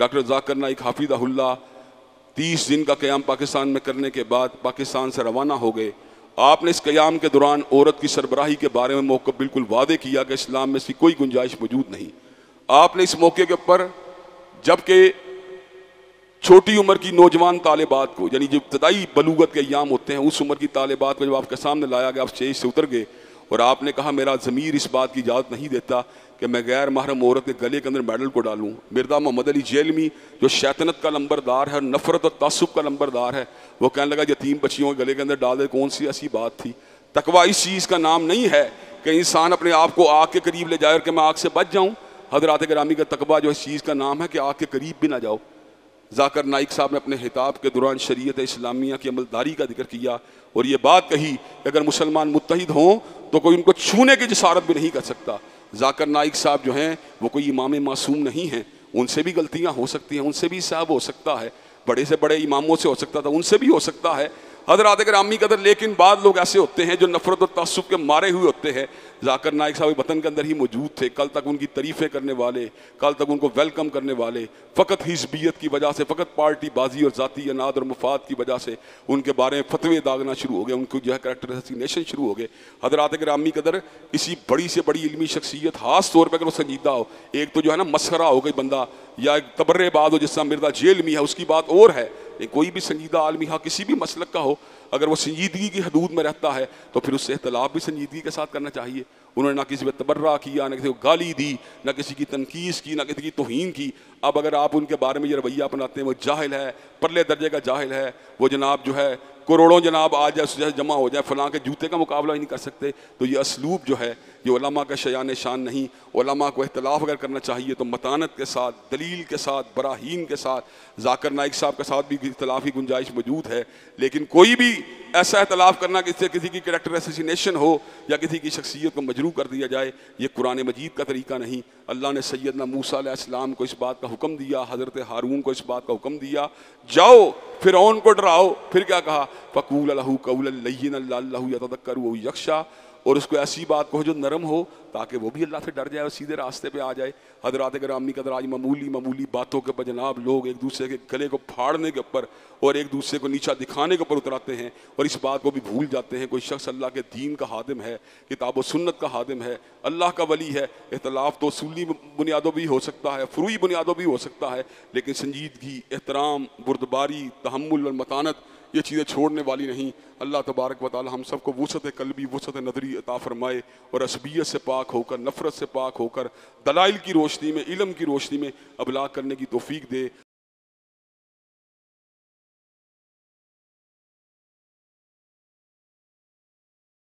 Doctor Zakir Naik حافظہ اللہ 30 دن کا قیام پاکستان میں کرنے کے بعد پاکستان سے روانہ ہو گئے. آپ نے اس قیام کے دوران عورت کی سربراہی کے بارے میں موقف بالکل واضح کیا کہ اسلام میں اس کی کوئی گنجائش موجود نہیں. آپ نے اس موقع کے اوپر جبکہ چھوٹی عمر کی نوجوان طالبات کو، یعنی جو ابتدائی بلوغت کے ایام ہوتے ہیں، اس عمر کی طالبات کو جب آپ کے سامنے لایا گیا، آپ اسٹیج سے اتر گئے اور آپ نے کہا میرا ضمیر اس بات کی اجازت نہیں دیتا کہ میں غیر محرم عورت کے گلے کے اندر میڈل کو ڈالوں. مرزا محمد علی جیلمی جو شیطنت کا لمبردار ہے اور نفرت اور تعصب کا لمبردار ہے، وہ کہنے لگا یتیم بچیوں کے گلے کے اندر ڈال دے، کون سی ایسی بات تھی. تقویٰ اس چیز کا نام نہیں ہے کہ انسان اپنے آپ کو آگ کے قریب لے جائے اور کہ میں آگ سے بچ جاؤں. حضرات گرامی کا تقویٰ جو اس چیز کا نام ہے کہ آگ کے قریب بھی نہ جاؤ. ذاکر نائک صاحب نے اپنے خطاب کے دوران شریعت اسلامیہ کی عملداری کا ذکر کیا اور یہ بات کہی کہ اگر مسلمان متحد ہوں تو کوئی ان کو چھونے کی جسارت بھی نہیں کر سکتا. ذاکر نائک صاحب جو ہیں وہ کوئی امام معصوم نہیں ہیں، ان سے بھی غلطیاں ہو سکتی ہیں، ان سے بھی صاحب ہو سکتا ہے، بڑے سے بڑے اماموں سے ہو سکتا تھا، ان سے بھی ہو سکتا ہے. حضرات گرامی قدر، لیکن بعض لوگ ایسے ہوتے ہیں جو نفرت اور تعصب کے مارے ہوئے ہوتے ہیں. ذاکر نائک صاحب وطن کے اندر ہی موجود تھے، کل تک ان کی تعریفیں کرنے والے، کل تک ان کو ویلکم کرنے والے، فقط حزبیت کی وجہ سے، فقط پارٹی بازی اور ذاتی اناد اور مفاد کی وجہ سے ان کے بارے میں فتوے داغنا شروع ہو گئے، ان کو جو ہے کریکٹر اسیسینیشن شروع ہو گئے. حضرات گرامی قدر، کسی بڑی سے بڑی علمی شخصیت خاص طور پہ اگر وہ سنجیدہ ہو، ایک تو جو ہے نا مسخرہ ہو گئی بندہ یا ایک تبرے باز ہو جس طرح مرزا جیلمی ہے، اس کی بات اور ہے. کوئی بھی سنجیدہ عالمی ہاں کسی بھی مسلک کا ہو، اگر وہ سنجیدگی کی حدود میں رہتا ہے تو پھر اس سے اختلاف بھی سنجیدگی کے ساتھ کرنا چاہیے. انہوں نے نہ کسی پہ تبرہ کیا، نہ کسی کو گالی دی، نہ کسی کی تنقید کی، نہ کسی کی توہین کی. اب اگر آپ ان کے بارے میں یہ رویہ اپناتے ہیں وہ جاہل ہے، پرلے درجے کا جاہل ہے، وہ جناب جو ہے کروڑوں جناب آ جائے اس جیسے جمع ہو جائے، فلاں کے جوتے کا مقابلہ ہی نہیں کر سکتے. تو یہ اسلوب جو ہے یہ علماء کا شیان شان نہیں. علماء کو اختلاف اگر کرنا چاہیے تو متانت کے ساتھ، دلیل کے ساتھ، براہین کے ساتھ. ذاکر نائک صاحب کے ساتھ بھی اختلاف کی گنجائش موجود ہے، لیکن کوئی بھی ایسا اختلاف کرنا کہ اس سے کسی کی کریکٹر اسیسینیشن ہو یا کسی کی شخصیت کو مجروح کر دیا جائے، یہ قرآن مجید کا طریقہ نہیں. اللہ نے سیدنا موسیٰ علیہ السلام کو اس بات کا حکم دیا، حضرت ہارون کو اس بات کا حکم دیا، جاؤ فرعون کو ڈراؤ. پھر کیا کہا؟ فَقُولَ لَهُ قَوْلًا لَيِّنًا لَعَلَّهُ يَتَذَكَّرُ أَوْ يَخْشَىٰ، اور اس کو ایسی بات کہو جو نرم ہو تاکہ وہ بھی اللہ سے ڈر جائے اور سیدھے راستے پہ آ جائے. حضرات گرامی قدر، آج معمولی باتوں کے اوپر جناب لوگ ایک دوسرے کے گلے کو پھاڑنے کے اوپر اور ایک دوسرے کو نیچا دکھانے کے اوپر اتراتے ہیں اور اس بات کو بھی بھول جاتے ہیں کوئی شخص اللہ کے دین کا خادم ہے، کتاب و سنت کا خادم ہے، اللہ کا ولی ہے. اختلاف تو اصولی بنیادوں بھی ہو سکتا ہے، فروعی بنیادوں بھی ہو سکتا ہے، لیکن سنجیدگی، احترام، بردباری، تحمل اور متانت یہ چیزیں چھوڑنے والی نہیں. اللہ تبارک و تعالی ہم سب کو وسعت قلبی، وسعت نظری عطا فرمائے اور عصبیت سے پاک ہو کر، نفرت سے پاک ہو کر، دلائل کی روشنی میں، علم کی روشنی میں ابلاغ کرنے کی توفیق دے.